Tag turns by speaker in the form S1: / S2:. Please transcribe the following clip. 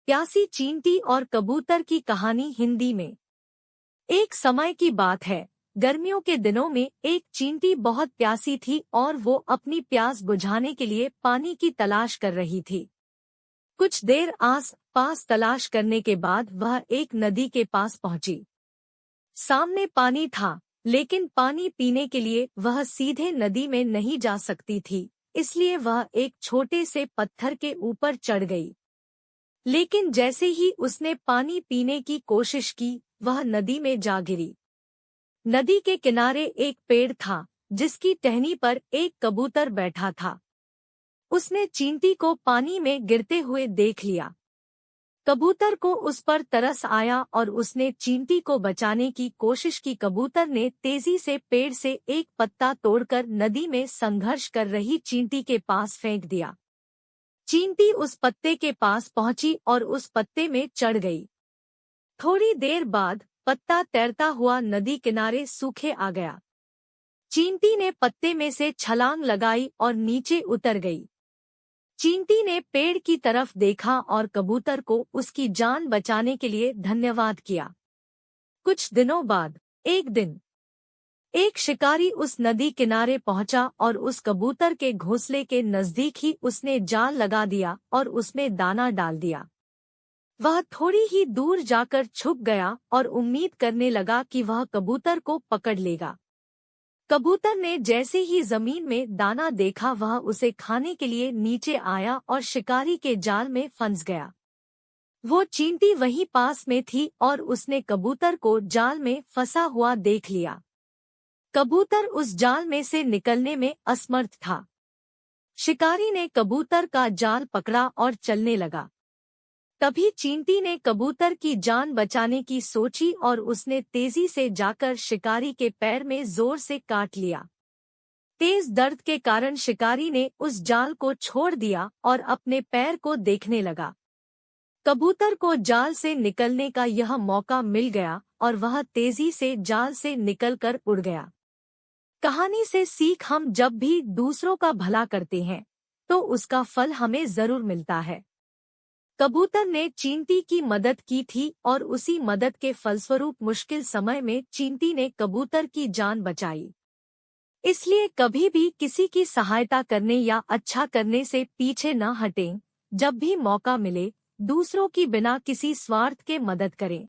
S1: प्यासी चींटी और कबूतर की कहानी हिंदी में। एक समय की बात है, गर्मियों के दिनों में एक चींटी बहुत प्यासी थी और वो अपनी प्यास बुझाने के लिए पानी की तलाश कर रही थी। कुछ देर आस पास तलाश करने के बाद वह एक नदी के पास पहुंची। सामने पानी था, लेकिन पानी पीने के लिए वह सीधे नदी में नहीं जा सकती थी, इसलिए वह एक छोटे से पत्थर के ऊपर चढ़ गई। लेकिन जैसे ही उसने पानी पीने की कोशिश की, वह नदी में जा गिरी। नदी के किनारे एक पेड़ था, जिसकी टहनी पर एक कबूतर बैठा था। उसने चींटी को पानी में गिरते हुए देख लिया। कबूतर को उस पर तरस आया और उसने चींटी को बचाने की कोशिश की। कबूतर ने तेजी से पेड़ से एक पत्ता तोड़कर नदी में संघर्ष कर रही चींटी के पास फेंक दिया। चींटी उस पत्ते के पास पहुंची और उस पत्ते में चढ़ गई। थोड़ी देर बाद पत्ता तैरता हुआ नदी किनारे सूखे आ गया। चींटी ने पत्ते में से छलांग लगाई और नीचे उतर गई। चींटी ने पेड़ की तरफ देखा और कबूतर को उसकी जान बचाने के लिए धन्यवाद किया। कुछ दिनों बाद एक दिन एक शिकारी उस नदी किनारे पहुंचा और उस कबूतर के घोंसले के नजदीक ही उसने जाल लगा दिया और उसमें दाना डाल दिया। वह थोड़ी ही दूर जाकर छुप गया और उम्मीद करने लगा कि वह कबूतर को पकड़ लेगा। कबूतर ने जैसे ही जमीन में दाना देखा, वह उसे खाने के लिए नीचे आया और शिकारी के जाल में फंस गया। वो चींटी वहीं पास में थी और उसने कबूतर को जाल में फंसा हुआ देख लिया। कबूतर उस जाल में से निकलने में असमर्थ था। शिकारी ने कबूतर का जाल पकड़ा और चलने लगा। तभी चींटी ने कबूतर की जान बचाने की सोची और उसने तेजी से जाकर शिकारी के पैर में जोर से काट लिया। तेज दर्द के कारण शिकारी ने उस जाल को छोड़ दिया और अपने पैर को देखने लगा। कबूतर को जाल से निकलने का यह मौका मिल गया और वह तेजी से जाल से निकलकर उड़ गया। कहानी से सीख, हम जब भी दूसरों का भला करते हैं तो उसका फल हमें जरूर मिलता है। कबूतर ने चींटी की मदद की थी और उसी मदद के फलस्वरूप मुश्किल समय में चींटी ने कबूतर की जान बचाई। इसलिए कभी भी किसी की सहायता करने या अच्छा करने से पीछे न हटें। जब भी मौका मिले, दूसरों की बिना किसी स्वार्थ के मदद करें।